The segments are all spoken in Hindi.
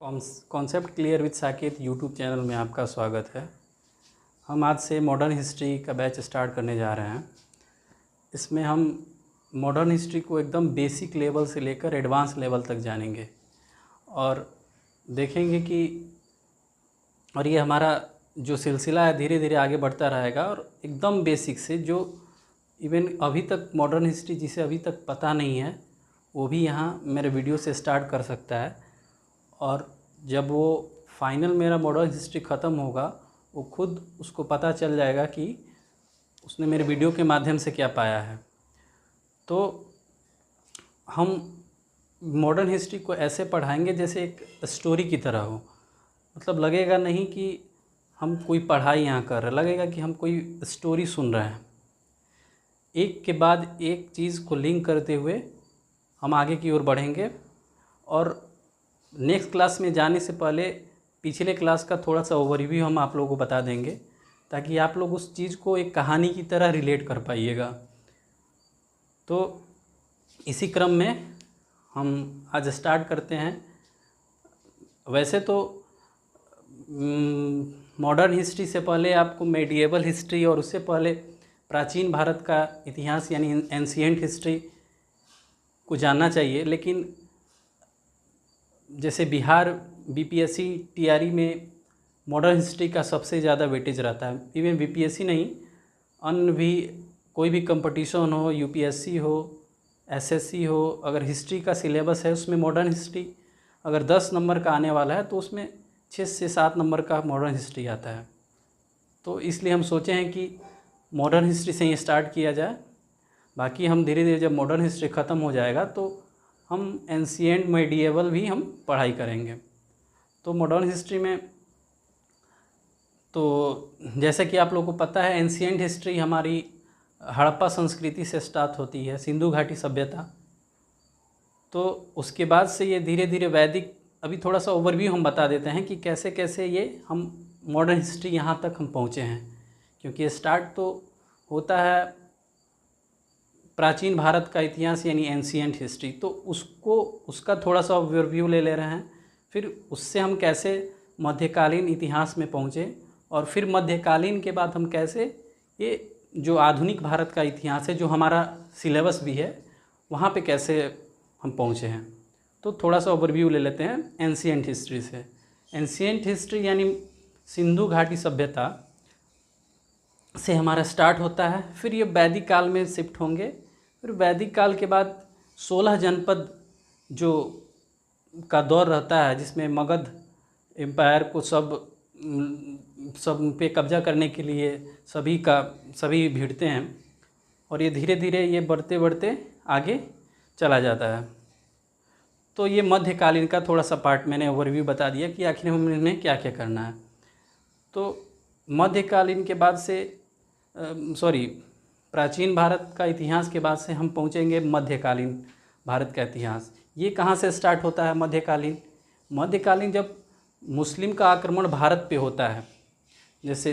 Concept clear with Saket YouTube channel में आपका स्वागत है। हम आज से मॉडर्न हिस्ट्री का बैच स्टार्ट करने जा रहे हैं। इसमें हम मॉडर्न हिस्ट्री को एकदम बेसिक लेवल से लेकर एडवांस लेवल तक जानेंगे और देखेंगे कि ये हमारा जो सिलसिला है धीरे धीरे आगे बढ़ता रहेगा और एकदम बेसिक से जो इवन अभी तक मॉडर्न हिस्ट्री जिसे अभी तक पता नहीं है वो भी यहाँ मेरे वीडियो से स्टार्ट कर सकता है। और जब वो फाइनल मेरा मॉडर्न हिस्ट्री ख़त्म होगा वो खुद उसको पता चल जाएगा कि उसने मेरे वीडियो के माध्यम से क्या पाया है। तो हम मॉडर्न हिस्ट्री को ऐसे पढ़ाएंगे जैसे एक स्टोरी की तरह हो, मतलब लगेगा नहीं कि हम कोई पढ़ाई यहाँ कर रहे, लगेगा कि हम कोई स्टोरी सुन रहे हैं। एक के बाद एक चीज़ को लिंक करते हुए हम आगे की ओर बढ़ेंगे और नेक्स्ट क्लास में जाने से पहले पिछले क्लास का थोड़ा सा ओवरव्यू हम आप लोगों को बता देंगे ताकि आप लोग उस चीज़ को एक कहानी की तरह रिलेट कर पाइएगा। तो इसी क्रम में हम आज स्टार्ट करते हैं। वैसे तो मॉडर्न हिस्ट्री से पहले आपको मेडिएवल हिस्ट्री और उससे पहले प्राचीन भारत का इतिहास यानी एंशिएंट हिस्ट्री को जानना चाहिए, लेकिन जैसे बिहार बीपीएससी टीआरई में मॉडर्न हिस्ट्री का सबसे ज़्यादा वेटेज रहता है। इवन बीपीएससी नहीं, अन्य भी कोई भी कंपटीशन हो, यूपीएससी हो, एसएससी हो, अगर हिस्ट्री का सिलेबस है उसमें मॉडर्न हिस्ट्री अगर 10 नंबर का आने वाला है तो उसमें 6 से 7 नंबर का मॉडर्न हिस्ट्री आता है। तो इसलिए हम सोचे हैं कि मॉडर्न हिस्ट्री से ही स्टार्ट किया जाए। बाकी हम धीरे धीरे जब मॉडर्न हिस्ट्री ख़त्म हो जाएगा तो हम एंशिएंट मेडिएवल भी हम पढ़ाई करेंगे। तो मॉडर्न हिस्ट्री में तो जैसे कि आप लोगों को पता है एंशिएंट हिस्ट्री हमारी हड़प्पा संस्कृति से स्टार्ट होती है, सिंधु घाटी सभ्यता। तो उसके बाद से ये धीरे धीरे वैदिक, अभी थोड़ा सा ओवरव्यू हम बता देते हैं कि कैसे कैसे ये हम मॉडर्न हिस्ट्री यहाँ तक हम पहुँचे हैं, क्योंकि ये स्टार्ट तो होता है प्राचीन भारत का इतिहास यानी एंशिएंट हिस्ट्री। तो उसका थोड़ा सा ओवरव्यू ले रहे हैं, फिर उससे हम कैसे मध्यकालीन इतिहास में पहुँचे और फिर मध्यकालीन के बाद हम कैसे ये जो आधुनिक भारत का इतिहास है जो हमारा सिलेबस भी है वहाँ पे कैसे हम पहुँचे हैं। तो थोड़ा सा ओवरव्यू ले लेते हैं एंशिएंट हिस्ट्री से। एंशिएंट हिस्ट्री यानी सिंधु घाटी सभ्यता से हमारा स्टार्ट होता है, फिर ये वैदिक काल में शिफ्ट होंगे। फिर वैदिक काल के बाद 16 जनपद जो का दौर रहता है जिसमें मगध एम्पायर को सब पे कब्जा करने के लिए सभी भिड़ते हैं और ये धीरे धीरे ये बढ़ते बढ़ते आगे चला जाता है। तो ये मध्यकालीन का थोड़ा सा पार्ट मैंने ओवरव्यू बता दिया कि आखिर हमें क्या क्या करना है। तो मध्यकालीन के बाद से प्राचीन भारत का इतिहास के बाद से हम पहुँचेंगे मध्यकालीन भारत का इतिहास। ये कहाँ से स्टार्ट होता है मध्यकालीन जब मुस्लिम का आक्रमण भारत पे होता है, जैसे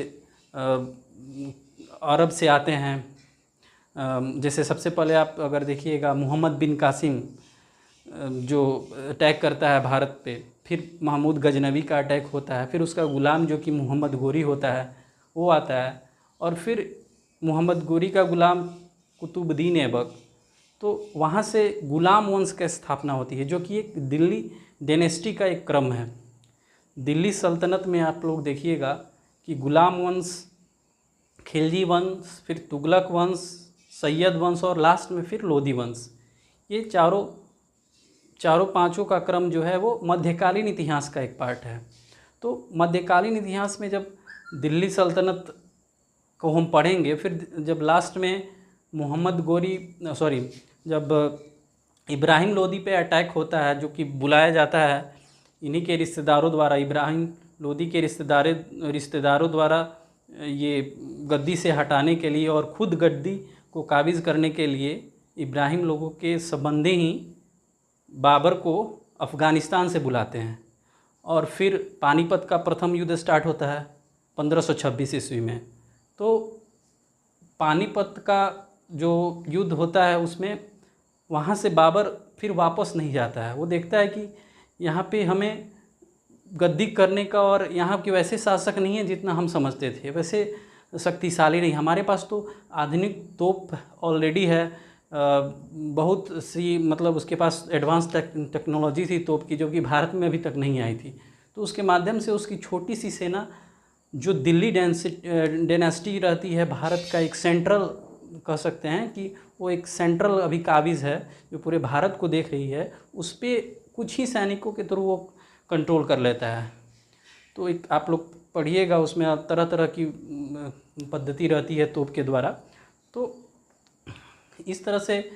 अरब से आते हैं। जैसे सबसे पहले आप अगर देखिएगा मोहम्मद बिन कासिम जो अटैक करता है भारत पे, फिर महमूद गजनवी का अटैक होता है, फिर उसका गुलाम जो कि मोहम्मद गोरी होता है वो आता है, और फिर मोहम्मद गोरी का गुलाम कुतुबुद्दीन ऐबक। तो वहाँ से गुलाम वंश की स्थापना होती है जो कि एक दिल्ली डायनेस्टी का एक क्रम है। दिल्ली सल्तनत में आप लोग देखिएगा कि गुलाम वंश, खिलजी वंश, फिर तुगलक वंश, सैयद वंश और लास्ट में फिर लोधी वंश, ये चारों पांचों का क्रम जो है वो मध्यकालीन इतिहास का एक पार्ट है। तो मध्यकालीन इतिहास में जब दिल्ली सल्तनत को हम पढ़ेंगे, फिर जब लास्ट में जब इब्राहिम लोदी पे अटैक होता है जो कि बुलाया जाता है इन्हीं के रिश्तेदारों द्वारा, इब्राहिम लोदी के रिश्तेदारों द्वारा ये गद्दी से हटाने के लिए और ख़ुद गद्दी को काबिज़ करने के लिए इब्राहिम लोगों के संबंधी ही बाबर को अफ़गानिस्तान से बुलाते हैं। और फिर पानीपत का प्रथम युद्ध स्टार्ट होता है 1526 ईस्वी में। तो पानीपत का जो युद्ध होता है उसमें वहाँ से बाबर फिर वापस नहीं जाता है। वो देखता है कि यहाँ पे हमें गद्दी करने का, और यहाँ के वैसे शासक नहीं है जितना हम समझते थे, वैसे शक्तिशाली नहीं। हमारे पास तो आधुनिक तोप ऑलरेडी है, बहुत सी, मतलब उसके पास एडवांस टेक्नोलॉजी थी तोप की, जो कि भारत में अभी तक नहीं आई थी। तो उसके माध्यम से उसकी छोटी सी सेना, जो दिल्ली डायनेस्टी रहती है, भारत का एक सेंट्रल कह सकते हैं कि वो एक सेंट्रल अभी काबिज़ है जो पूरे भारत को देख रही है, उस पर कुछ ही सैनिकों के थ्रू वो कंट्रोल कर लेता है। तो एक आप लोग पढ़िएगा, उसमें तरह तरह की पद्धति रहती है तोप के द्वारा। तो इस तरह से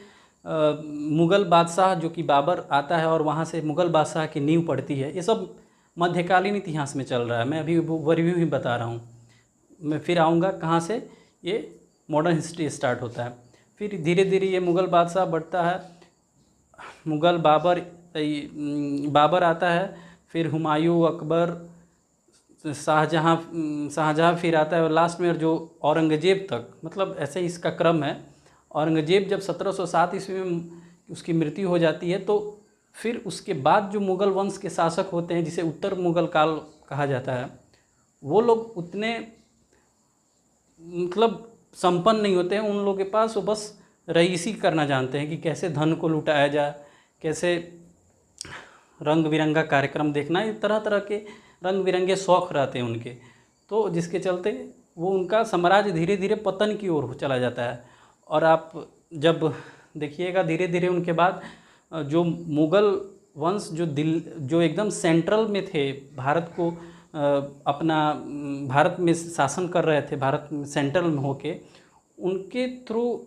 मुग़ल बादशाह जो कि बाबर आता है और वहाँ से मुग़ल बादशाह की नींव पड़ती है। ये सब मध्यकालीन इतिहास में चल रहा है, मैं अभी वो रिव्यू ही बता रहा हूँ। मैं फिर आऊँगा कहाँ से ये मॉडर्न हिस्ट्री स्टार्ट होता है। फिर धीरे धीरे ये मुग़ल बादशाह बढ़ता है, मुग़ल बाबर आता है, फिर हुमायूं, अकबर, शाहजहाँ फिर आता है, और लास्ट में जो औरंगज़ेब तक, मतलब ऐसे ही इसका क्रम है। औरंगज़ेब जब 1707 ईस्वी में उसकी मृत्यु हो जाती है, तो फिर उसके बाद जो मुग़ल वंश के शासक होते हैं, जिसे उत्तर मुग़ल काल कहा जाता है, वो लोग उतने मतलब संपन्न नहीं होते हैं। उन लोगों के पास वो बस रईसी करना जानते हैं कि कैसे धन को लुटाया जाए, कैसे रंग बिरंगा कार्यक्रम देखना, इस तरह तरह के रंग बिरंगे शौक़ रहते हैं उनके। तो जिसके चलते वो उनका साम्राज्य धीरे धीरे पतन की ओर चला जाता है। और आप जब देखिएगा धीरे धीरे उनके बाद जो मुग़ल वंश जो एकदम सेंट्रल में थे, भारत को अपना भारत में शासन कर रहे थे, भारत में सेंट्रल में होके, उनके थ्रू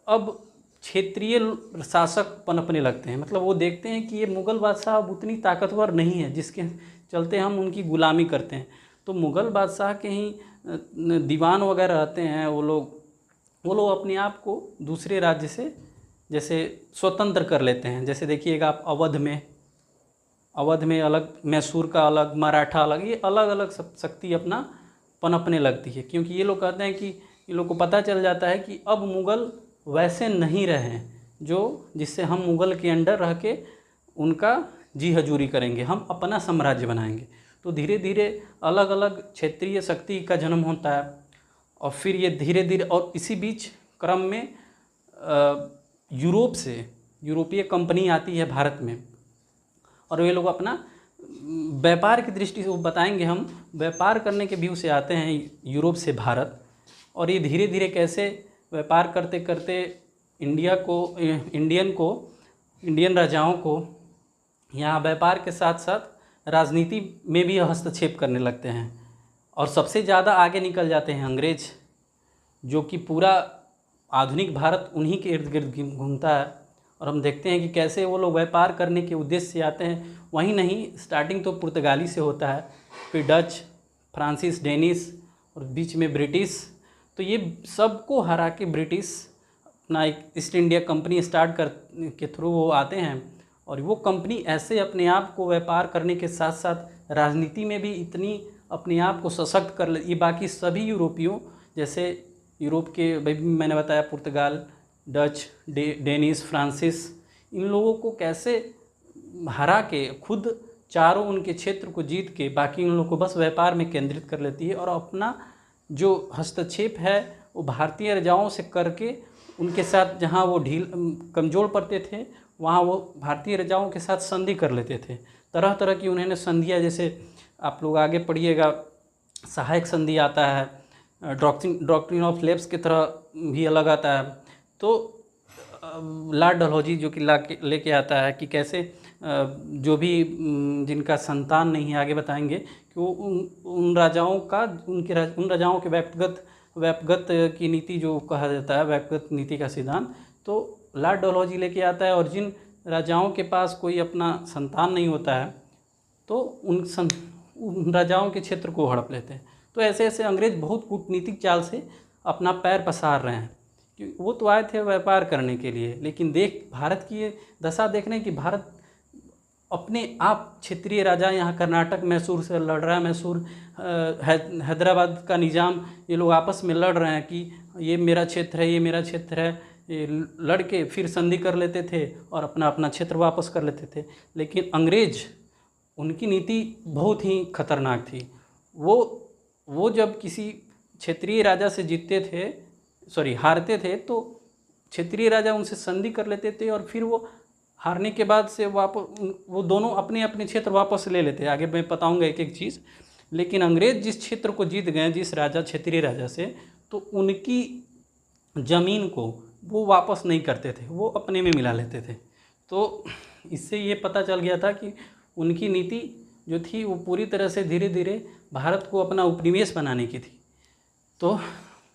अब क्षेत्रीय शासक पनपने लगते हैं। मतलब वो देखते हैं कि ये मुग़ल बादशाह अब उतनी ताकतवर नहीं है, जिसके चलते हम उनकी ग़ुलामी करते हैं। तो मुग़ल बादशाह के ही दीवान वगैरह रहते हैं, वो लोग अपने आप को दूसरे राज्य से जैसे स्वतंत्र कर लेते हैं। जैसे देखिएगा आप अवध में अलग, मैसूर का अलग, मराठा अलग, ये अलग अलग शक्ति अपना पनपने लगती है। क्योंकि ये लोग कहते हैं कि ये लोग को पता चल जाता है कि अब मुग़ल वैसे नहीं रहे हैं जिससे हम मुग़ल के अंडर रह के उनका जी हजूरी करेंगे, हम अपना साम्राज्य बनाएंगे। तो धीरे धीरे अलग अलग क्षेत्रीय शक्ति का जन्म होता है। और फिर ये धीरे धीरे, और इसी बीच क्रम में यूरोप से यूरोपीय कंपनी आती है भारत में, और वे लोग अपना व्यापार की दृष्टि से, वो बताएंगे हम, व्यापार करने के व्यू से आते हैं यूरोप से भारत। और ये धीरे धीरे कैसे व्यापार करते करते इंडियन राजाओं को यहाँ व्यापार के साथ साथ राजनीति में भी हस्तक्षेप करने लगते हैं। और सबसे ज़्यादा आगे निकल जाते हैं अंग्रेज़, जो कि पूरा आधुनिक भारत उन्हीं के इर्द गिर्द घूमता है। और हम देखते हैं कि कैसे वो लोग व्यापार करने के उद्देश्य से आते हैं। वहीं नहीं, स्टार्टिंग तो पुर्तगाली से होता है, फिर डच, फ्रांसीस, डेनिश, और बीच में ब्रिटिश। तो ये सबको हरा के ब्रिटिश अपना एक ईस्ट इंडिया कंपनी स्टार्ट कर के थ्रू वो आते हैं। और वो कंपनी ऐसे अपने आप को व्यापार करने के साथ साथ राजनीति में भी इतनी अपने आप को सशक्त कर ले, ये बाकी सभी यूरोपियों, जैसे यूरोप के मैंने बताया पुर्तगाल, डच, डेनिश, फ्रांसीस, इन लोगों को कैसे हरा के खुद चारों उनके क्षेत्र को जीत के बाकी उन लोगों को बस व्यापार में केंद्रित कर लेती है। और अपना जो हस्तक्षेप है वो भारतीय राजाओं से करके उनके साथ, जहाँ वो कमज़ोर पड़ते थे, वहाँ वो भारतीय राजाओं के साथ संधि कर लेते थे। तरह तरह की उन्होंने संधियाँ, जैसे आप लोग आगे पढ़िएगा, सहायक संधि आता है, डॉक्ट्रिन ऑफ लेप्स की तरह भी अलग आता है। तो लॉर्ड डलहौजी जो कि लेके आता है कि कैसे जो भी जिनका संतान नहीं है, आगे बताएंगे कि वो उन राजाओं का, उन राजाओं के व्यक्तिगत की नीति जो कहा जाता है, व्यक्तिगत नीति का सिद्धांत, तो लॉर्ड डलहौजी लेके आता है। और जिन राजाओं के पास कोई अपना संतान नहीं होता है, तो उन राजाओं के क्षेत्र को हड़प लेते हैं। तो ऐसे ऐसे अंग्रेज़ बहुत कूटनीतिक चाल से अपना पैर पसार रहे हैं। कि वो तो आए थे व्यापार करने के लिए, लेकिन भारत की ये दशा देखने की, भारत अपने आप क्षेत्रीय राजा, यहाँ कर्नाटक मैसूर से लड़ रहा है, मैसूर हैदराबाद का निज़ाम, ये लोग आपस में लड़ रहे हैं कि ये मेरा क्षेत्र है, ये मेरा क्षेत्र है। ये लड़ के फिर संधि कर लेते थे और अपना क्षेत्र वापस कर लेते थे। लेकिन अंग्रेज़ उनकी नीति बहुत ही खतरनाक थी। वो जब किसी क्षेत्रीय राजा से जीतते थे, सॉरी हारते थे, तो क्षेत्रीय राजा उनसे संधि कर लेते थे और फिर वो हारने के बाद से वो दोनों अपने अपने क्षेत्र वापस ले लेते। आगे मैं बताऊंगा एक एक चीज़। लेकिन अंग्रेज़ जिस क्षेत्र को जीत गए, जिस राजा क्षेत्रीय राजा से, तो उनकी ज़मीन को वो वापस नहीं करते थे, वो अपने में मिला लेते थे। तो इससे ये पता चल गया था कि उनकी नीति जो थी वो पूरी तरह से धीरे धीरे भारत को अपना उपनिवेश बनाने की थी। तो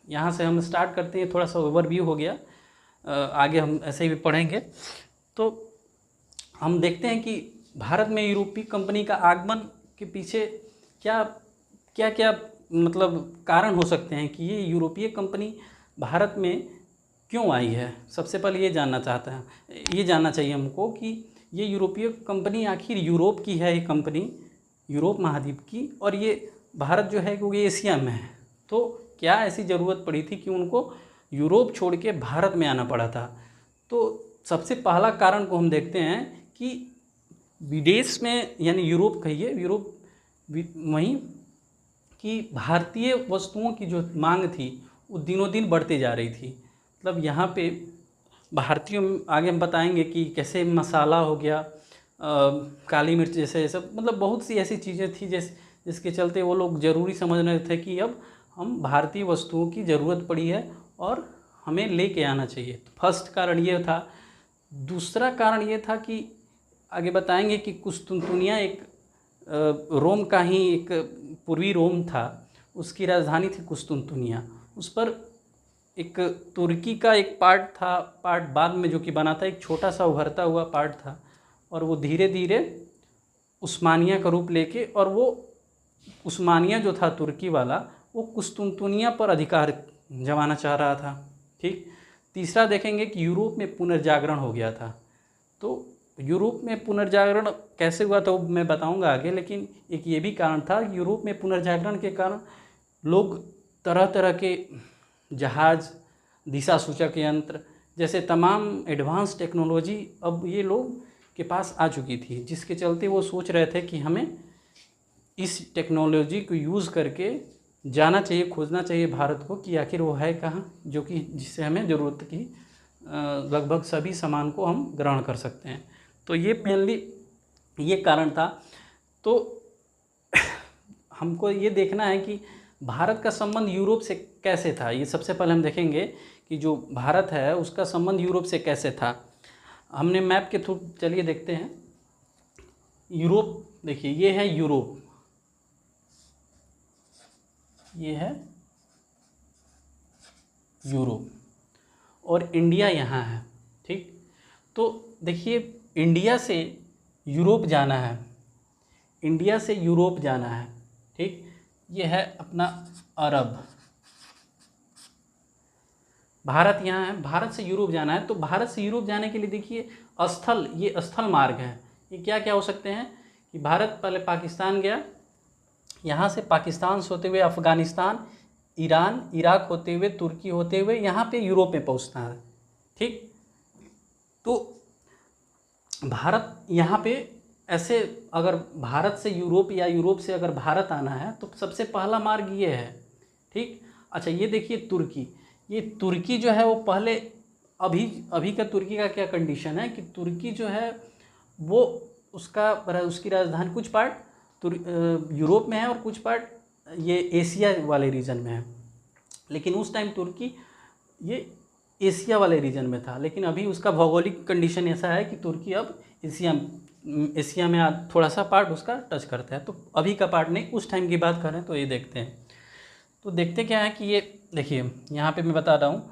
यहाँ से हम स्टार्ट करते हैं, थोड़ा सा ओवरव्यू हो गया, आगे हम ऐसे ही भी पढ़ेंगे। तो हम देखते हैं कि भारत में यूरोपीय कंपनी का आगमन के पीछे क्या क्या क्या मतलब कारण हो सकते हैं कि ये यूरोपीय कंपनी भारत में क्यों आई है। सबसे पहले ये जानना चाहिए हमको कि ये यूरोपीय कंपनी आखिर यूरोप की है, ये कंपनी यूरोप महाद्वीप की, और ये भारत जो है क्योंकि एशिया में है। तो क्या ऐसी ज़रूरत पड़ी थी कि उनको यूरोप छोड़ के भारत में आना पड़ा था। तो सबसे पहला कारण को हम देखते हैं कि विदेश में, यानी यूरोप कहिए, यूरोप वहीं कि भारतीय वस्तुओं की जो मांग थी वो दिनों दिन बढ़ती जा रही थी। मतलब यहाँ पे भारतीयों, आगे हम बताएंगे कि कैसे मसाला हो गया, काली मिर्च जैसे सब, मतलब बहुत सी ऐसी चीज़ें थी जिसके चलते वो लोग ज़रूरी समझ रहे थे कि अब हम भारतीय वस्तुओं की ज़रूरत पड़ी है और हमें लेके आना चाहिए। तो फर्स्ट कारण ये था। दूसरा कारण ये था कि आगे बताएंगे कि कुस्तुनतुनिया एक रोम का ही एक पूर्वी रोम था, उसकी राजधानी थी कुस्तुनतुनिया। उस पर एक तुर्की का एक पार्ट बाद में जो कि बना था, एक छोटा सा उभरता हुआ पार्ट था, और वो धीरे धीरे उस्मानिया का रूप लेके, और वो उस्मानिया जो था तुर्की वाला, वो कुस्तुनतुनिया पर अधिकार जमाना चाह रहा था। ठीक। तीसरा देखेंगे कि यूरोप में पुनर्जागरण हो गया था। तो यूरोप में पुनर्जागरण कैसे हुआ था वो मैं बताऊंगा आगे, लेकिन एक ये भी कारण था, यूरोप में पुनर्जागरण के कारण लोग तरह तरह के जहाज़, दिशा सूचक यंत्र जैसे तमाम एडवांस टेक्नोलॉजी अब ये लोग के पास आ चुकी थी, जिसके चलते वो सोच रहे थे कि हमें इस टेक्नोलॉजी को यूज़ करके जाना चाहिए, खोजना चाहिए भारत को कि आखिर वो है कहाँ, जो कि जिससे हमें ज़रूरत की लगभग सभी सामान को हम ग्रहण कर सकते हैं। तो ये मेनली ये कारण था। तो हमको ये देखना है कि भारत का संबंध यूरोप से कैसे था। ये सबसे पहले हम देखेंगे कि जो भारत है उसका संबंध यूरोप से कैसे था। हमने मैप के थ्रू, चलिए देखते हैं। यूरोप, देखिए ये है यूरोप, ये है यूरोप, और इंडिया यहाँ है। ठीक। तो देखिए इंडिया से यूरोप जाना है, इंडिया से यूरोप जाना है। ठीक। ये है अपना अरब, भारत यहाँ है, भारत से यूरोप जाना है। तो भारत से यूरोप जाने के लिए देखिए स्थल, ये स्थल मार्ग है। ये क्या क्या हो सकते हैं कि भारत पहले पाकिस्तान गया, यहाँ से पाकिस्तान से होते हुए अफ़गानिस्तान, ईरान, इराक होते हुए, तुर्की होते हुए यहाँ पे यूरोप में पहुँचता है। ठीक। तो भारत यहाँ पे ऐसे, अगर भारत से यूरोप या यूरोप से अगर भारत आना है तो सबसे पहला मार्ग ये है। ठीक। अच्छा, ये देखिए तुर्की, ये तुर्की जो है वो पहले, अभी का तुर्की का क्या कंडीशन है कि तुर्की जो है वो उसकी राजधानी कुछ पार्ट यूरोप में है और कुछ पार्ट ये एशिया वाले रीजन में है। लेकिन उस टाइम तुर्की ये एशिया वाले रीजन में था, लेकिन अभी उसका भौगोलिक कंडीशन ऐसा है कि तुर्की अब एशिया में थोड़ा सा पार्ट उसका टच करता है। तो अभी का पार्ट नहीं, उस टाइम की बात करें तो ये देखते हैं। तो देखते क्या है कि ये देखिए यहाँ पे मैं बता रहा हूँ,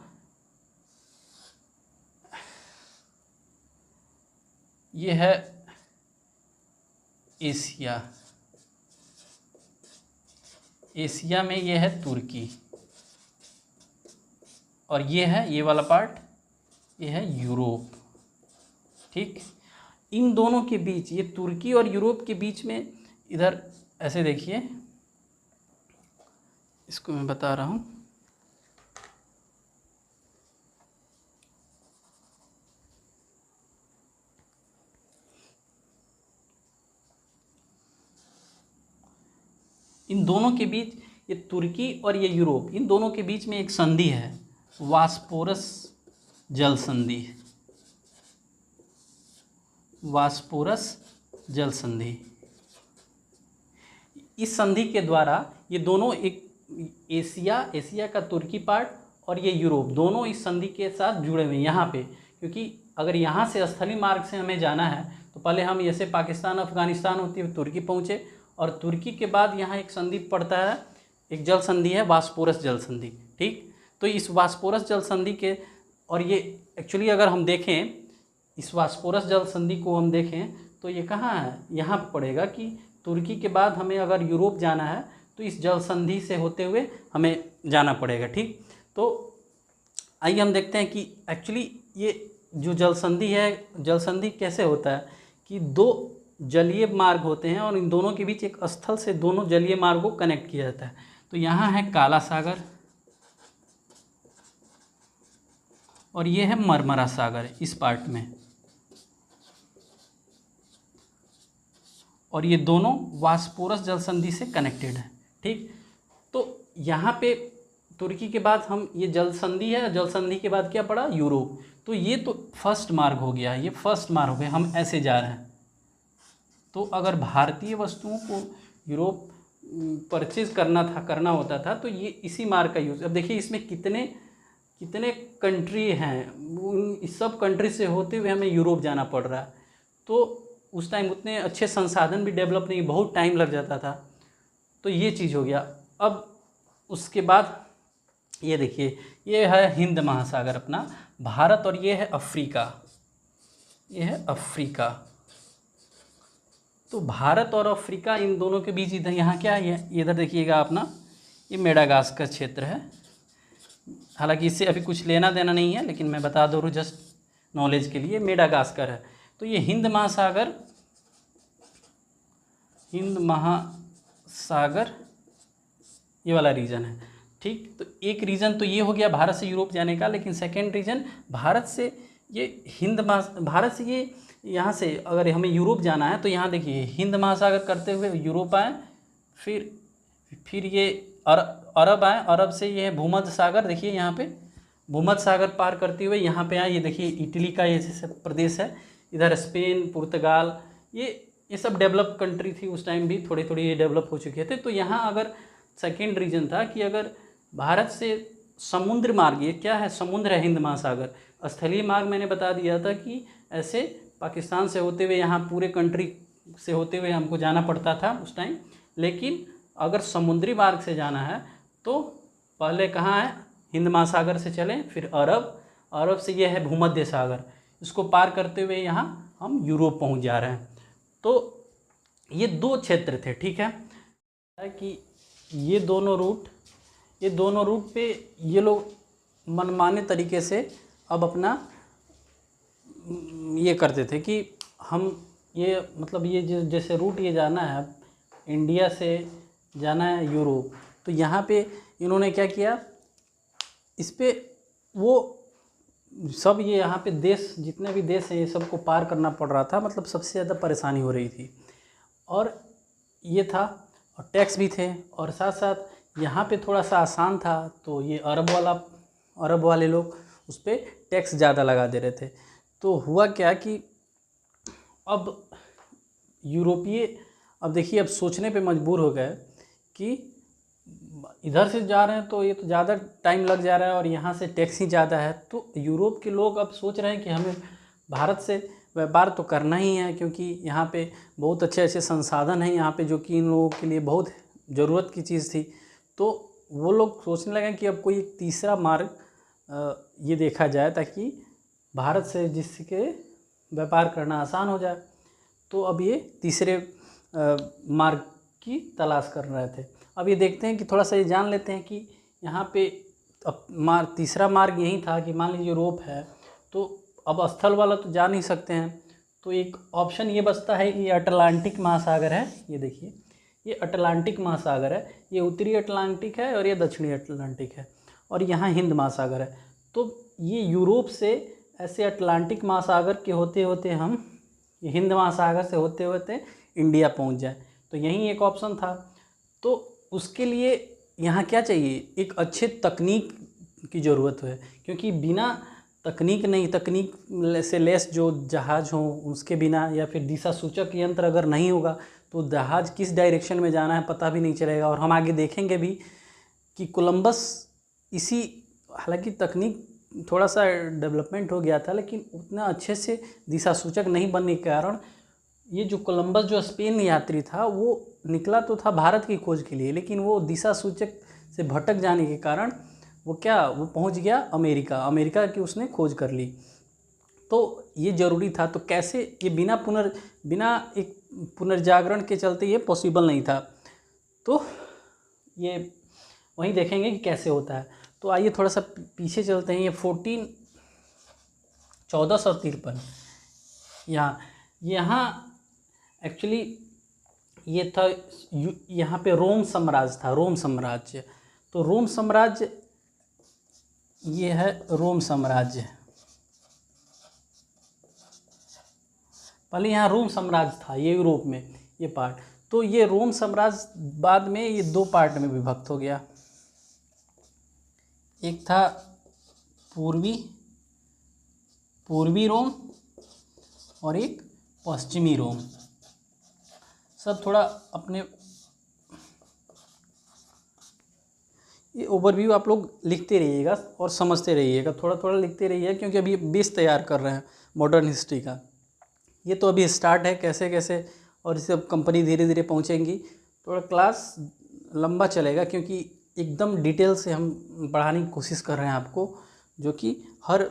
ये है एशिया, एशिया में ये है तुर्की, और ये है ये वाला पार्ट, ये है यूरोप। ठीक। इन दोनों के बीच, ये तुर्की और यूरोप के बीच में, इधर ऐसे देखिए, इसको मैं बता रहा हूँ। इन दोनों के बीच, ये तुर्की और ये यूरोप, इन दोनों के बीच में एक संधि है, बॉस्फोरस जल संधि, बॉस्फोरस जल संधि। इस संधि के द्वारा ये दोनों, एक एशिया का तुर्की पार्ट और ये यूरोप, दोनों इस संधि के साथ जुड़े हुए हैं यहाँ पे। क्योंकि अगर यहाँ से स्थलीय मार्ग से हमें जाना है तो पहले हम जैसे पाकिस्तान अफगानिस्तान होती है तुर्की पहुँचे, और तुर्की के बाद यहाँ एक संधि पड़ता है, एक जल संधि है बॉस्फोरस जल संधि। ठीक, तो इस बॉस्फोरस जल संधि के, और ये एक्चुअली अगर हम देखें इस बॉस्फोरस जल संधि को हम देखें तो ये कहाँ है, यहाँ पड़ेगा कि तुर्की के बाद हमें अगर यूरोप जाना है तो इस जल संधि से होते हुए हमें जाना पड़ेगा। ठीक, तो आइए हम देखते हैं कि एक्चुअली ये जो जल संधि है, जल संधि कैसे होता है कि दो जलीय मार्ग होते हैं और इन दोनों के बीच एक स्थल से दोनों जलीय मार्ग को कनेक्ट किया जाता है। तो यहाँ है काला सागर और ये है मरमरा सागर इस पार्ट में, और ये दोनों बॉस्फोरस जल संधि से कनेक्टेड है। ठीक, तो यहाँ पे तुर्की के बाद हम, ये जल संधि है, जल संधि के बाद क्या पड़ा, यूरोप। तो ये तो फर्स्ट मार्ग हो गया, ये फर्स्ट मार्ग हो गया, हम ऐसे जा रहे हैं। तो अगर भारतीय वस्तुओं को यूरोप परचेज करना होता था तो ये इसी मार्ग का यूज़। अब देखिए इसमें कितने कंट्री हैं, इस सब कंट्री से होते हुए हमें यूरोप जाना पड़ रहा है। तो उस टाइम उतने अच्छे संसाधन भी डेवलप नहीं, बहुत टाइम लग जाता था। तो ये चीज़ हो गया। अब उसके बाद ये देखिए, ये है हिंद महासागर अपना भारत, और ये है अफ्रीका, ये है अफ्रीका। तो भारत और अफ्रीका, इन दोनों के बीच इधर यहाँ क्या है, इधर देखिएगा अपना, ये मेडागास्कर क्षेत्र है। हालांकि इससे अभी कुछ लेना देना नहीं है, लेकिन मैं बता दूँ जस्ट नॉलेज के लिए, मेडागास्कर है। तो ये हिंद महासागर ये वाला रीजन है। ठीक, तो एक रीजन तो ये हो गया भारत से यूरोप जाने का, लेकिन सेकेंड रीजन भारत से ये भारत से ये यहाँ से अगर हमें यूरोप जाना है तो यहाँ देखिए हिंद महासागर करते हुए यूरोप आए, फिर ये अरब आए, अरब से ये है भूमध्य सागर, देखिए यहाँ पे भूमध्य सागर पार करते हुए यहाँ पे आए। ये देखिए इटली का ये जैसे प्रदेश है, इधर स्पेन, पुर्तगाल, ये सब डेवलप कंट्री थी उस टाइम भी, थोड़ी थोड़ी ये डेवलप हो चुके थे। तो यहाँ अगर सेकेंड रीजन था कि अगर भारत से समुद्र मार्ग, ये क्या है, समुद्र है हिंद महासागर। स्थलीय मार्ग मैंने बता दिया था कि ऐसे पाकिस्तान से होते हुए यहाँ पूरे कंट्री से होते हुए हमको जाना पड़ता था उस टाइम। लेकिन अगर समुद्री मार्ग से जाना है तो पहले कहाँ है, हिंद महासागर से चलें, फिर अरब से ये है भूमध्य सागर, इसको पार करते हुए यहाँ हम यूरोप पहुँच जा रहे हैं। तो ये दो क्षेत्र थे। ठीक है कि ये दोनों रूट पे ये लोग मनमाने तरीके से अब अपना ये करते थे कि हम ये मतलब ये जैसे रूट ये जाना है, इंडिया से जाना है यूरोप, तो यहाँ पे इन्होंने क्या किया, इस पे वो सब ये यहाँ पे देश, जितने भी देश हैं ये सबको पार करना पड़ रहा था, मतलब सबसे ज़्यादा परेशानी हो रही थी। और ये था, और टैक्स भी थे, और साथ साथ यहाँ पे थोड़ा सा आसान था, तो ये अरब वाले लोग उस पर टैक्स ज़्यादा लगा दे रहे थे। तो हुआ क्या कि अब यूरोपीय, अब देखिए अब सोचने पे मजबूर हो गए कि इधर से जा रहे हैं तो ये तो ज़्यादा टाइम लग जा रहा है और यहाँ से टैक्स ही ज़्यादा है। तो यूरोप के लोग अब सोच रहे हैं कि हमें भारत से व्यापार तो करना ही है, क्योंकि यहाँ पे बहुत अच्छे अच्छे संसाधन हैं यहाँ पे, जो कि इन लोगों के लिए बहुत ज़रूरत की चीज़ थी। तो वो लोग सोचने लगे कि अब कोई तीसरा मार्ग ये देखा जाए ताकि भारत से जिसके व्यापार करना आसान हो जाए। तो अब ये तीसरे मार्ग की तलाश कर रहे थे। अब ये देखते हैं कि थोड़ा सा ये जान लेते हैं कि यहाँ पे अब तीसरा मार्ग यही था कि मान लीजिए यूरोप है, तो अब स्थल वाला तो जा नहीं सकते हैं, तो एक ऑप्शन ये बचता है, ये अटलांटिक महासागर है। ये देखिए ये अटलांटिक महासागर है, ये उत्तरी अटलांटिक है और ये दक्षिणी अटलांटिक है, और यहाँ हिंद महासागर है। तो ये यूरोप से ऐसे अटलांटिक महासागर के होते होते हम हिंद महासागर से होते होते इंडिया पहुँच जाए, तो यही एक ऑप्शन था। तो उसके लिए यहाँ क्या चाहिए, एक अच्छे तकनीक की ज़रूरत है, क्योंकि बिना तकनीक नहीं, तकनीक से लेस जो जहाज़ हो उसके बिना, या फिर दिशा सूचक यंत्र अगर नहीं होगा तो जहाज़ किस डायरेक्शन में जाना है पता भी नहीं चलेगा। और हम आगे देखेंगे भी कि कोलंबस इसी, हालांकि तकनीक थोड़ा सा डेवलपमेंट हो गया था लेकिन उतना अच्छे से दिशा सूचक नहीं बनने के कारण ये जो कोलंबस जो स्पेन यात्री था वो निकला तो था भारत की खोज के लिए, लेकिन वो दिशा सूचक से भटक जाने के कारण वो पहुंच गया अमेरिका, अमेरिका की उसने खोज कर ली। तो ये ज़रूरी था। तो कैसे ये बिना एक पुनर्जागरण के चलते ये पॉसिबल नहीं था। तो ये वहीं देखेंगे कि कैसे होता है। तो आइए थोड़ा सा पीछे चलते हैं। ये 1453 यहाँ एक्चुअली ये था, यहाँ पे रोम साम्राज्य था, रोम साम्राज्य। तो रोम साम्राज्य, ये है रोम साम्राज्य। पहले यहाँ रोम साम्राज्य था, ये यूरोप में ये पार्ट। तो ये रोम साम्राज्य बाद में ये दो पार्ट में विभक्त हो गया। एक था पूर्वी रोम और एक पश्चिमी रोम। सब थोड़ा अपने ये ओवरव्यू आप लोग लिखते रहिएगा और समझते रहिएगा, थोड़ा थोड़ा लिखते रहिएगा, क्योंकि अभी बेस तैयार कर रहे हैं मॉडर्न हिस्ट्री का। ये तो अभी स्टार्ट है, कैसे कैसे और इसे कंपनी धीरे धीरे पहुंचेंगी। थोड़ा क्लास लंबा चलेगा क्योंकि एकदम डिटेल से हम पढ़ाने की कोशिश कर रहे हैं आपको, जो कि हर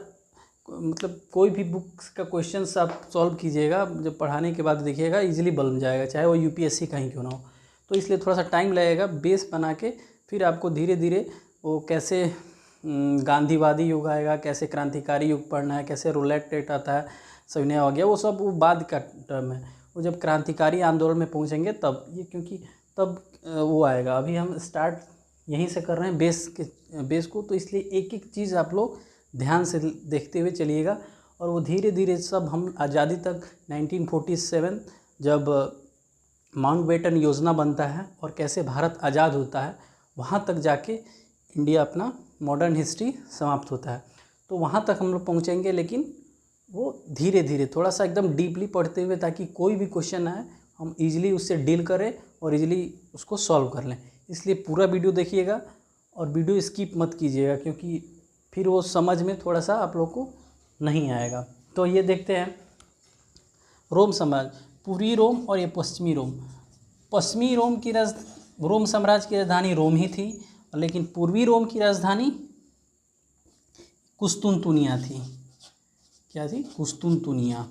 मतलब कोई भी बुक्स का क्वेश्चन आप सॉल्व कीजिएगा, जब पढ़ाने के बाद देखिएगा इजीली बन जाएगा, चाहे वो यूपीएससी कहीं क्यों ना हो। तो इसलिए थोड़ा सा टाइम लगेगा बेस बना के, फिर आपको धीरे धीरे वो कैसे गांधीवादी युग आएगा, कैसे क्रांतिकारी युग पढ़ना है, कैसे रूलेट टेट आता है, सविनय हो गया, वो सब वो बाद का टर्म है। वो जब क्रांतिकारी आंदोलन में पहुँचेंगे तब ये, क्योंकि तब वो आएगा। अभी हम स्टार्ट यहीं से कर रहे हैं बेस को, तो इसलिए एक एक चीज़ आप लोग ध्यान से देखते हुए चलिएगा। और वो धीरे धीरे सब हम आज़ादी तक 1947 जब माउंटबेटन योजना बनता है और कैसे भारत आज़ाद होता है, वहाँ तक जाके इंडिया अपना मॉडर्न हिस्ट्री समाप्त होता है। तो वहाँ तक हम लोग पहुँचेंगे, लेकिन वो धीरे धीरे थोड़ा सा एकदम डीपली पढ़ते हुए, ताकि कोई भी क्वेश्चन आए हम इजीली उससे डील करें और इजीली उसको सॉल्व कर लें। इसलिए पूरा वीडियो देखिएगा और वीडियो स्किप मत कीजिएगा, क्योंकि फिर वो समझ में थोड़ा सा आप लोग को नहीं आएगा। तो ये देखते हैं रोम साम्राज्य, पूर्वी रोम और ये पश्चिमी रोम। पश्चिमी रोम की रोम साम्राज्य की राजधानी रोम ही थी, लेकिन पूर्वी रोम की राजधानी कुस्तुनतुनिया थी। क्या थी? कुस्तुनतुनिया।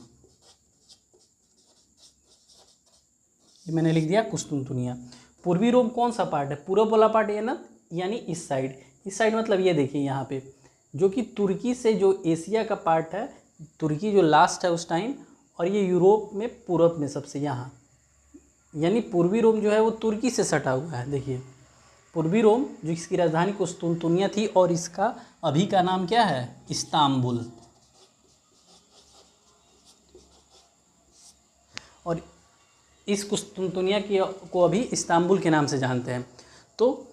ये मैंने लिख दिया कुस्तुनतुनिया। पूर्वी रोम कौन सा पार्ट है? पूर्व वाला पार्ट यानी इस साइड मतलब ये देखिए यहाँ पे, जो कि तुर्की से जो एशिया का पार्ट है, तुर्की जो लास्ट है उस टाइम, और ये यूरोप में पूर्व में सबसे यहाँ, यानी पूर्वी रोम जो है वो तुर्की से सटा हुआ है। देखिए पूर्वी रोम जो इसकी राजधानी कुस्तुनतुनिया थी, और इसका अभी का नाम क्या है? इस्तांबुल। और इस कुस्तुनतुनिया को अभी इस्तांबुल के नाम से जानते हैं। तो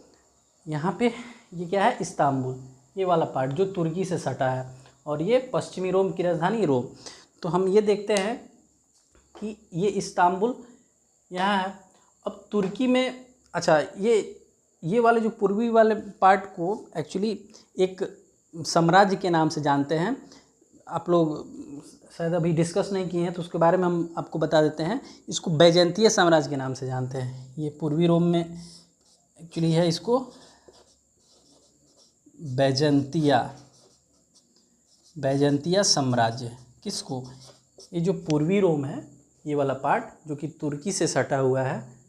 यहाँ पे ये क्या है? इस्तांबुल, ये वाला पार्ट जो तुर्की से सटा है, और ये पश्चिमी रोम की राजधानी रोम। तो हम ये देखते हैं कि ये इस्तांबुल यहाँ है। अब तुर्की में, अच्छा ये वाले जो पूर्वी वाले पार्ट को एक्चुअली एक साम्राज्य के नाम से जानते हैं। आप लोग शायद अभी डिस्कस नहीं किए हैं, तो उसके बारे में हम आपको बता देते हैं। इसको बैजेंतीय साम्राज्य के नाम से जानते हैं। ये पूर्वी रोम में एक्चुअली है, इसको बैजेंतीय साम्राज्य। किसको? ये जो पूर्वी रोम है, ये वाला पार्ट जो कि तुर्की से सटा हुआ है,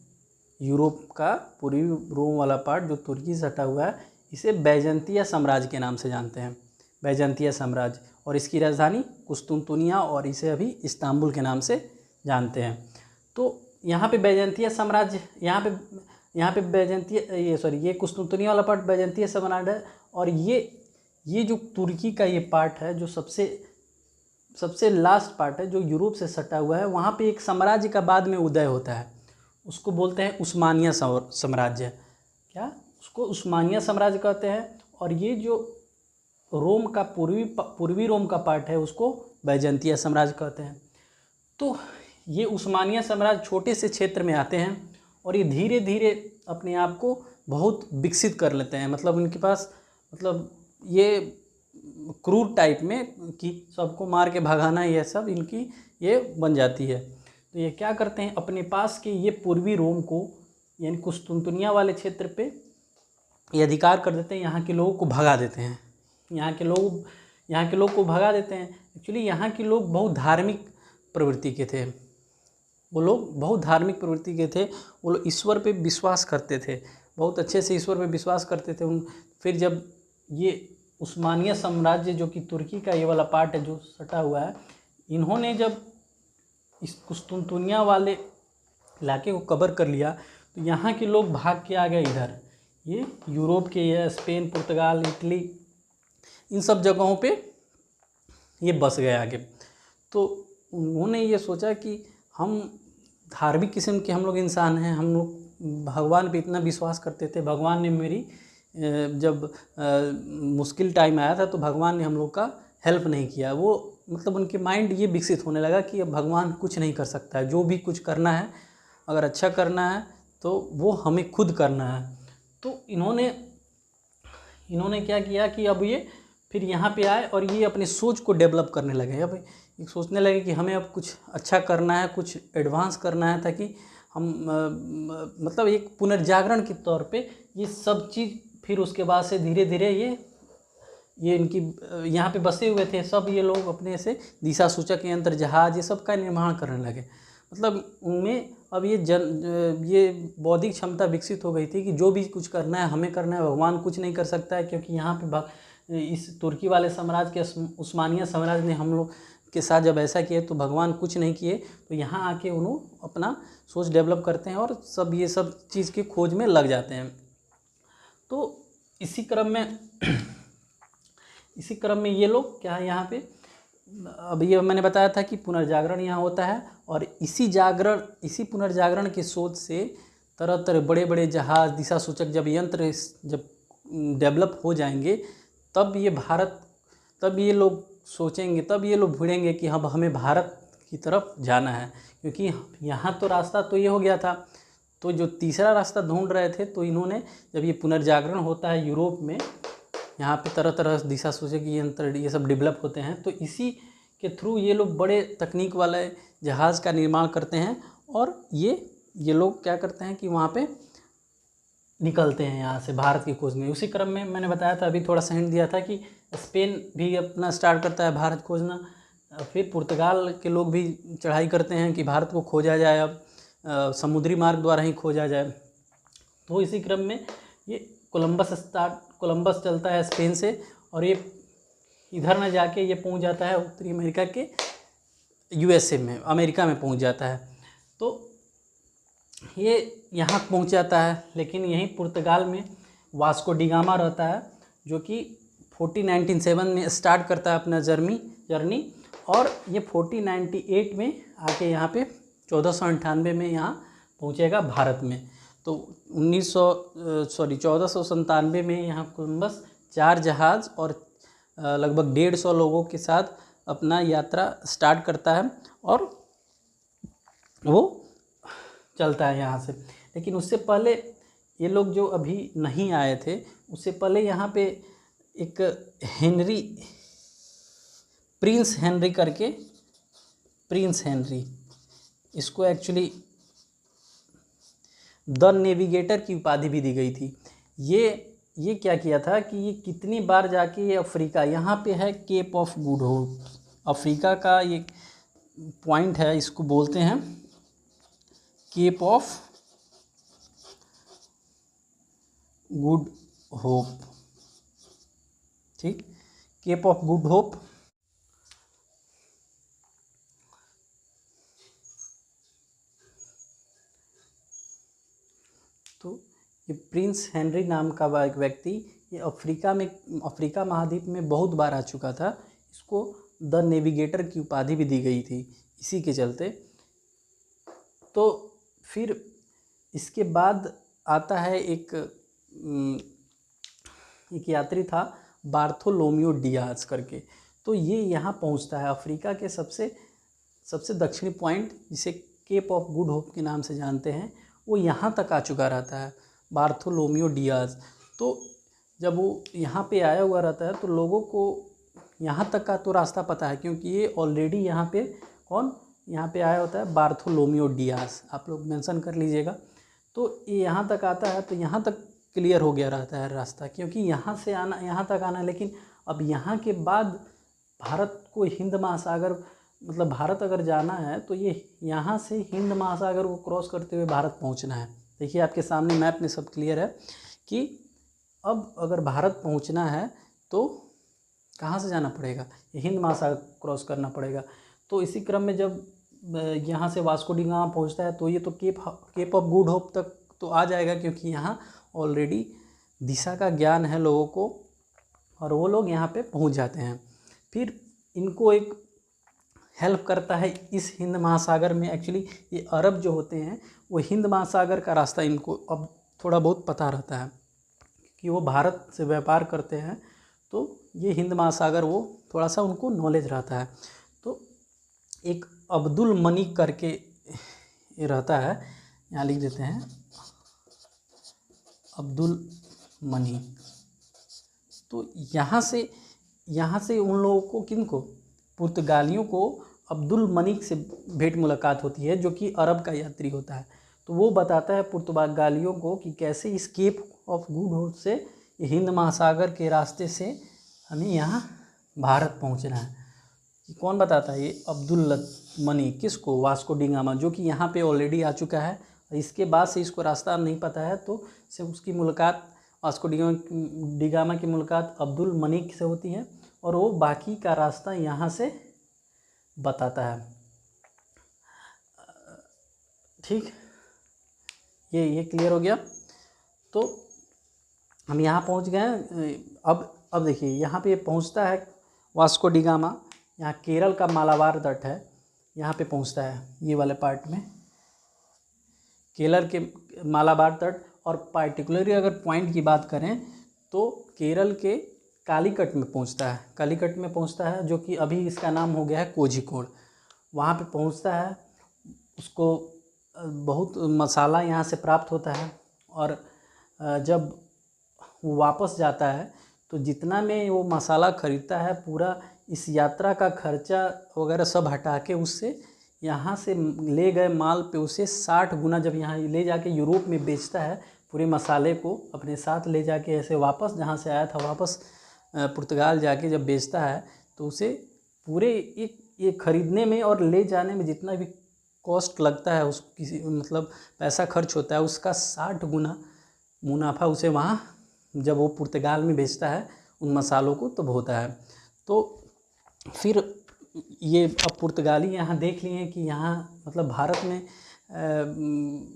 यूरोप का पूर्वी रोम वाला पार्ट जो तुर्की से सटा हुआ है, इसे बैजेंतीय साम्राज्य के नाम से जानते हैं, बैजेंतीय साम्राज्य। और इसकी राजधानी कुस्तुनतुनिया, और इसे अभी इस्तांबुल के नाम से जानते हैं। तो यहाँ पे बैजेंतीय साम्राज्य, यहाँ पे बैजेंतीय, ये कुस्तुनतुनिया वाला पार्ट बैजेंतीय साम्राज्य है। और ये जो तुर्की का ये पार्ट है, जो सबसे लास्ट पार्ट है, जो यूरोप से सटा हुआ है, वहाँ पे एक साम्राज्य का बाद में उदय होता है, उसको बोलते हैं उस्मानिया साम्राज्य। उसको उस्मानिया साम्राज्य कहते हैं, और ये जो रोम का पूर्वी रोम का पार्ट है उसको बैजेंतिया साम्राज्य कहते हैं। तो ये उस्मानिया साम्राज्य छोटे से क्षेत्र में आते हैं और ये धीरे धीरे अपने आप को बहुत विकसित कर लेते हैं। मतलब उनके पास मतलब ये क्रूर टाइप में कि सबको मार के भगाना, ये सब इनकी ये बन जाती है। तो ये क्या करते हैं, अपने पास के ये पूर्वी रोम को यानी कुस्तुनतुनिया वाले क्षेत्र पे ये अधिकार कर देते हैं, यहाँ के लोगों को भगा देते हैं। यहाँ के लोग को भगा देते हैं। एक्चुअली यहाँ के लोग बहुत धार्मिक प्रवृत्ति के थे, वो लोग बहुत धार्मिक प्रवृत्ति के थे। वो लोग ईश्वर पे विश्वास करते थे, बहुत अच्छे से ईश्वर पे विश्वास करते थे। फिर जब ये उस्मानिया साम्राज्य जो कि तुर्की का ये वाला पार्ट है जो सटा हुआ है, इन्होंने जब इस कुस्तुनतुनिया वाले इलाके को कवर कर लिया तो यहाँ के लोग भाग के आ गए इधर, ये यूरोप के, ये स्पेन, पुर्तगाल, इटली, इन सब जगहों पे ये बस गए आगे। तो उन्होंने ये सोचा कि हम धार्मिक किस्म के हम लोग इंसान हैं, हम लोग भगवान पे इतना विश्वास करते थे। भगवान ने मेरी जब मुश्किल टाइम आया था तो भगवान ने हम लोग का हेल्प नहीं किया। वो मतलब उनके माइंड ये विकसित होने लगा कि अब भगवान कुछ नहीं कर सकता है, जो भी कुछ करना है, अगर अच्छा करना है तो वो हमें खुद करना है। तो इन्होंने क्या किया कि अब ये फिर यहाँ पे आए और ये अपने सोच को डेवलप करने लगे। अब ये सोचने लगे कि हमें अब कुछ अच्छा करना है, कुछ एडवांस करना है, ताकि हम मतलब एक पुनर्जागरण के तौर पे ये सब चीज़। फिर उसके बाद से धीरे धीरे ये इनकी यहाँ पे बसे हुए थे सब ये लोग अपने से दिशा सूचक यंत्र, जहाज, ये सब का निर्माण करने लगे। मतलब उनमें अब ये बौद्धिक क्षमता विकसित हो गई थी कि जो भी कुछ करना है हमें करना है, भगवान कुछ नहीं कर सकता है। क्योंकि यहाँ पे इस तुर्की वाले साम्राज्य के, उस्मानिया साम्राज्य ने हम लोग के साथ जब ऐसा किए तो भगवान कुछ नहीं किए। तो यहाँ आके उन्होंने अपना सोच डेवलप करते हैं और सब ये सब चीज़ की खोज में लग जाते हैं। तो इसी क्रम में ये लोग क्या है, यहाँ पे अब ये मैंने बताया था कि पुनर्जागरण यहाँ होता है, और इसी पुनर्जागरण की सोच से तरह तरह बड़े बड़े जहाज, दिशा सूचक जब यंत्र जब डेवलप हो जाएंगे, तब ये लोग सोचेंगे, तब ये लोग भिड़ेंगे कि अब हमें भारत की तरफ जाना है। क्योंकि यहाँ तो रास्ता तो ये हो गया था, तो जो तीसरा रास्ता ढूंढ रहे थे, तो इन्होंने जब ये पुनर्जागरण होता है यूरोप में, यहाँ पे तरह तरह दिशा सूचक यंत्र ये सब डेवलप होते हैं, तो इसी के थ्रू ये लोग बड़े तकनीक वाले जहाज़ का निर्माण करते हैं। और ये लोग क्या करते हैं कि वहाँ पे निकलते हैं यहाँ से भारत की खोज में। उसी क्रम में मैंने बताया था, अभी थोड़ा सा हिंट दिया था कि स्पेन भी अपना स्टार्ट करता है भारत खोजना। फिर पुर्तगाल के लोग भी चढ़ाई करते हैं कि भारत को खोजा जाए, अब समुद्री मार्ग द्वारा ही खोजा जाए। तो इसी क्रम में ये कोलंबस चलता है स्पेन से, और ये इधर न जाके ये पहुंच जाता है उत्तरी अमेरिका के यूएसए में, अमेरिका में पहुंच जाता है। तो ये यहाँ पहुंच जाता है, लेकिन यहीं पुर्तगाल में वास्को डी गामा रहता है, जो कि 1497 में स्टार्ट करता है अपना जर्नी, और ये 1498 में आके यहाँ पे 1498 में यहाँ पहुँचेगा भारत में। तो 1497 में यहाँ कोलंबस 4 जहाज़ और लगभग 150 लोगों के साथ अपना यात्रा स्टार्ट करता है, और वो चलता है यहाँ से। लेकिन उससे पहले ये लोग जो अभी नहीं आए थे, उससे पहले यहाँ पे एक प्रिंस हेनरी करके, इसको एक्चुअली द नेविगेटर की उपाधि भी दी गई थी। ये क्या किया था कि ये कितनी बार जाके ये अफ्रीका, यहाँ पे है Cape of Good Hope, Africa का ये पॉइंट है, इसको बोलते हैं केप ऑफ गुड होप। ठीक, केप ऑफ गुड होप। तो ये प्रिंस हेनरी नाम का एक व्यक्ति, ये अफ्रीका महाद्वीप में बहुत बार आ चुका था। इसको द नेविगेटर की उपाधि भी दी गई थी इसी के चलते। तो फिर इसके बाद आता है एक एक यात्री था बार्थोलोमियो डियाज करके, तो ये यहाँ पहुँचता है अफ्रीका के सबसे दक्षिणी पॉइंट, जिसे केप ऑफ गुड होप के नाम से जानते हैं, वो यहाँ तक आ चुका रहता है बार्थोलोमियो डियाज। तो जब वो यहाँ पे आया हुआ रहता है तो लोगों को यहाँ तक का तो रास्ता पता है, क्योंकि ये ऑलरेडी यहाँ पे यहाँ पे आया होता है बार्थोलोमियो डियाज, आप लोग मेंशन कर लीजिएगा। तो ये यहाँ तक आता है, तो यहाँ तक क्लियर हो गया रहता है रास्ता, क्योंकि यहाँ से आना, यहाँ तक आना। लेकिन अब यहाँ के बाद भारत को हिंद महासागर, मतलब भारत अगर जाना है तो ये यहाँ से हिंद महासागर को क्रॉस करते हुए भारत पहुँचना है। देखिए आपके सामने मैप में सब क्लियर है कि अब अगर भारत पहुँचना है तो कहाँ से जाना पड़ेगा, ये हिंद महासागर क्रॉस करना पड़ेगा। तो इसी क्रम में जब यहाँ से वास्को डी गामा पहुँचता है तो ये तो केप ऑफ गुड होप तक तो आ जाएगा, क्योंकि यहाँ ऑलरेडी दिशा का ज्ञान है लोगों को और वो लोग यहाँ पे पहुँच जाते हैं। फिर इनको एक हेल्प करता है इस हिंद महासागर में। एक्चुअली ये अरब जो होते हैं वो हिंद महासागर का रास्ता इनको अब थोड़ा बहुत पता रहता है, कि वो भारत से व्यापार करते हैं, तो ये हिंद महासागर वो थोड़ा सा उनको नॉलेज रहता है। तो एक अब्दुल मनिक करके रहता है, यहाँ लिख देते हैं अब्दुल मनिक। तो यहाँ से उन लोगों को, किनको, पुर्तगालियों को अब्दुल मनिक से भेंट मुलाकात होती है, जो कि अरब का यात्री होता है। तो वो बताता है पुर्तगालियों को कि कैसे इस केप ऑफ गुड होप से हिंद महासागर के रास्ते से हमें यहाँ भारत पहुँचना है। कौन बताता है? ये अब्दुल मनिक। किसको? वास्को डी गामा, जो कि यहाँ पे ऑलरेडी आ चुका है। इसके बाद से इसको रास्ता नहीं पता है, तो से उसकी मुलाकात, वास्को डी गामा की मुलाकात अब्दुल मनिक से होती है और वो बाकी का रास्ता यहाँ से बताता है। ठीक, ये क्लियर हो गया। तो हम यहाँ पहुँच गए। अब देखिए यहाँ पे पहुँचता है वास्को डी गामा, यहाँ केरल का मालाबार तट है, यहाँ पे पहुँचता है ये वाले पार्ट में, केरल के मालाबार तट। और पार्टिकुलरली अगर पॉइंट की बात करें तो केरल के कालीकट में पहुँचता है, जो कि अभी इसका नाम हो गया है कोझिकोड। वहाँ पे पहुँचता है, उसको बहुत मसाला यहाँ से प्राप्त होता है, और जब वो वापस जाता है तो जितना में वो मसाला ख़रीदता है, पूरा इस यात्रा का खर्चा वगैरह सब हटा के उससे यहाँ से ले गए माल पे उसे 60 गुना, जब यहाँ ले जाके यूरोप में बेचता है, पूरे मसाले को अपने साथ ले जाके ऐसे वापस जहाँ से आया था वापस पुर्तगाल जाके जब बेचता है, तो उसे पूरे एक ख़रीदने में और ले जाने में जितना भी कॉस्ट लगता है, उस किसी मतलब पैसा खर्च होता है, उसका 60 गुना मुनाफा उसे वहाँ जब वो पुर्तगाल में बेचता है उन मसालों को तब होता है। तो फिर ये अब पुर्तगाली यहाँ देख लिए कि यहाँ मतलब भारत में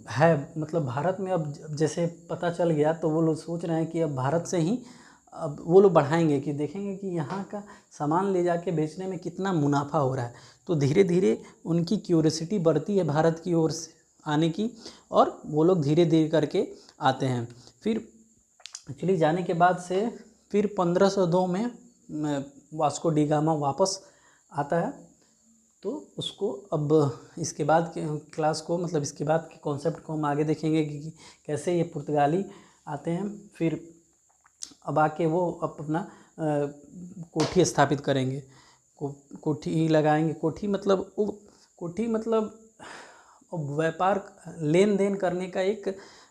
है, मतलब भारत में अब जैसे पता चल गया, तो वो लोग सोच रहे हैं कि अब भारत से ही अब वो लोग बढ़ाएंगे, कि देखेंगे कि यहाँ का सामान ले जाके बेचने में कितना मुनाफा हो रहा है। तो धीरे धीरे उनकी क्यूरियोसिटी बढ़ती है भारत की ओर से आने की, और वो लोग धीरे धीरे करके आते हैं। फिर एक्चुअली जाने के बाद से फिर 1502 में वास्को डी गामा वापस आता है। तो उसको अब इसके बाद के क्लास को, मतलब इसके बाद के कॉन्सेप्ट को हम आगे देखेंगे कि कैसे ये पुर्तगाली आते हैं। फिर अब आके वो अपना कोठी स्थापित करेंगे, कोठी लगाएंगे। कोठी मतलब व्यापार लेन देन करने का एक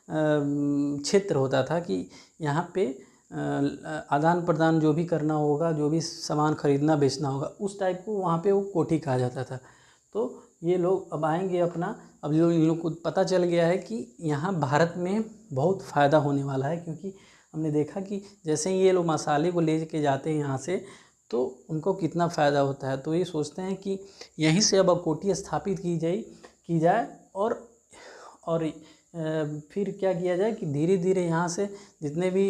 क्षेत्र होता था, कि यहाँ पे आदान प्रदान जो भी करना होगा, जो भी सामान खरीदना बेचना होगा, उस टाइप को वहाँ पे वो कोठी कहा जाता था। तो ये लोग अब आएंगे अपना, अब इन लोग को पता चल गया है कि यहाँ भारत में बहुत फ़ायदा होने वाला है, क्योंकि हमने देखा कि जैसे ही ये लोग मसाले को ले के जाते हैं यहाँ से, तो उनको कितना फ़ायदा होता है। तो ये सोचते हैं कि यहीं से अब कोठी स्थापित की जाए और फिर क्या किया जाए कि धीरे धीरे यहाँ से जितने भी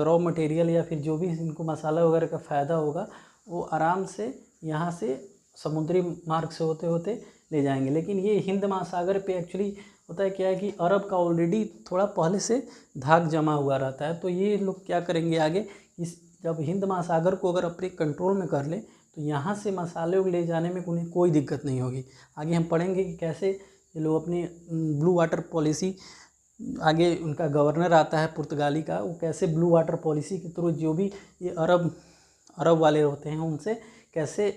रॉ मटेरियल या फिर जो भी इनको मसाला वगैरह का फ़ायदा होगा, वो आराम से यहाँ से समुद्री मार्ग से होते होते ले जाएंगे। लेकिन ये हिंद महासागर पे एक्चुअली होता है क्या है कि अरब का ऑलरेडी थोड़ा पहले से धाक जमा हुआ रहता है। तो ये लोग क्या करेंगे आगे, इस जब हिंद महासागर को अगर अपने कंट्रोल में कर ले तो यहाँ से मसाले को ले जाने में उन्हें कोई दिक्कत नहीं होगी। आगे हम पढ़ेंगे कि कैसे ये लोग अपनी ब्लू वाटर पॉलिसी, आगे उनका गवर्नर आता है पुर्तगाली का, वो कैसे ब्लू वाटर पॉलिसी के थ्रू जो भी ये अरब वाले होते हैं उनसे कैसे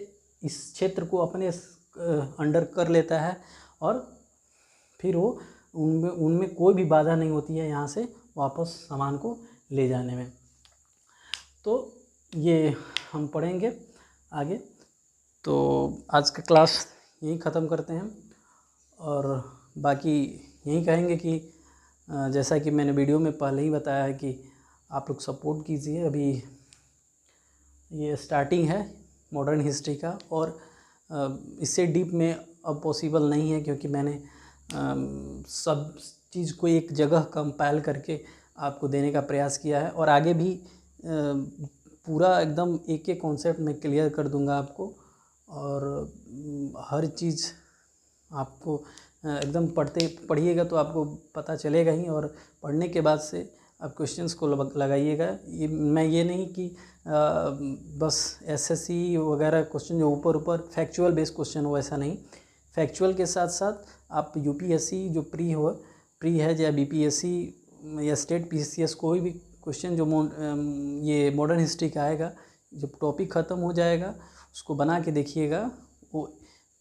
इस क्षेत्र को अपने अंडर कर लेता है, और फिर वो उनमें कोई भी बाधा नहीं होती है यहाँ से वापस सामान को ले जाने में। तो ये हम पढ़ेंगे आगे। तो आज का क्लास यहीं ख़त्म करते हैं, और बाकी यही कहेंगे कि जैसा कि मैंने वीडियो में पहले ही बताया है कि आप लोग सपोर्ट कीजिए। अभी ये स्टार्टिंग है मॉडर्न हिस्ट्री का, और इससे डीप में अब पॉसिबल नहीं है, क्योंकि मैंने सब चीज़ को एक जगह कंपाइल करके आपको देने का प्रयास किया है, और आगे भी पूरा एकदम एक एक कॉन्सेप्ट में क्लियर कर दूंगा आपको, और हर चीज़ आपको एकदम पढ़िएगा तो आपको पता चलेगा ही, और पढ़ने के बाद से आप क्वेश्चंस को लगाइएगा। मैं ये नहीं कि बस एसएससी वगैरह क्वेश्चन जो ऊपर फैक्चुअल बेस्ड क्वेश्चन हो, ऐसा नहीं। फैक्चुअल के साथ साथ आप यूपीएससी जो प्री है या बीपीएससी या स्टेट पीसीएस कोई भी क्वेश्चन जो ये मॉडर्न हिस्ट्री का आएगा, जब टॉपिक ख़त्म हो जाएगा उसको बना के देखिएगा, वो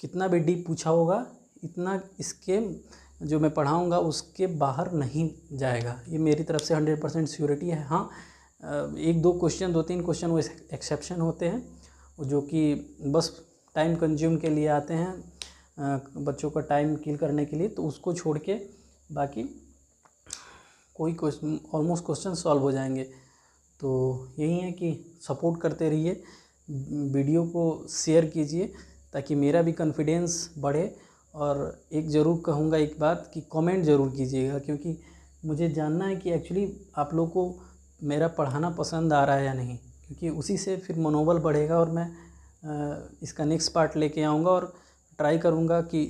कितना भी डीप पूछा होगा इतना इसके जो मैं पढ़ाऊँगा उसके बाहर नहीं जाएगा। ये मेरी तरफ से 100% श्योरिटी है। हाँ, एक दो तीन क्वेश्चन वो एक्सेप्शन होते हैं जो कि बस टाइम कंज्यूम के लिए आते हैं, बच्चों का टाइम किल करने के लिए, तो उसको छोड़ के बाकी कोई क्वेश्चन ऑलमोस्ट क्वेश्चन सॉल्व हो जाएंगे। तो यही है कि सपोर्ट करते रहिए, वीडियो को शेयर कीजिए ताकि मेरा भी कॉन्फिडेंस बढ़े। और एक ज़रूर कहूँगा एक बात कि कमेंट ज़रूर कीजिएगा, क्योंकि मुझे जानना है कि एक्चुअली आप लोग को मेरा पढ़ाना पसंद आ रहा है या नहीं, क्योंकि उसी से फिर मनोबल बढ़ेगा, और मैं इसका नेक्स्ट पार्ट लेके आऊँगा और ट्राई करूँगा कि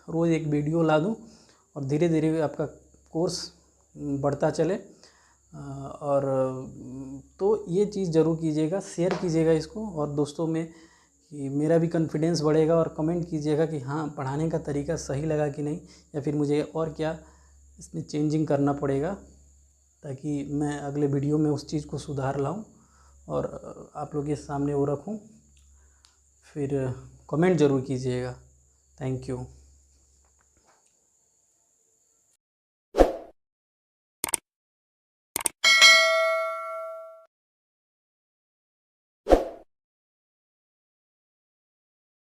रोज़ एक वीडियो ला दूँ, और धीरे धीरे आपका कोर्स बढ़ता चले। और तो ये चीज़ ज़रूर कीजिएगा, शेयर कीजिएगा इसको और दोस्तों में, कि मेरा भी कॉन्फिडेंस बढ़ेगा। और कमेंट कीजिएगा कि हाँ, पढ़ाने का तरीका सही लगा कि नहीं, या फिर मुझे और क्या इसमें चेंजिंग करना पड़ेगा, ताकि मैं अगले वीडियो में उस चीज़ को सुधार लाऊं और आप लोग के सामने वो रखूं। फिर कमेंट ज़रूर कीजिएगा। Thank you.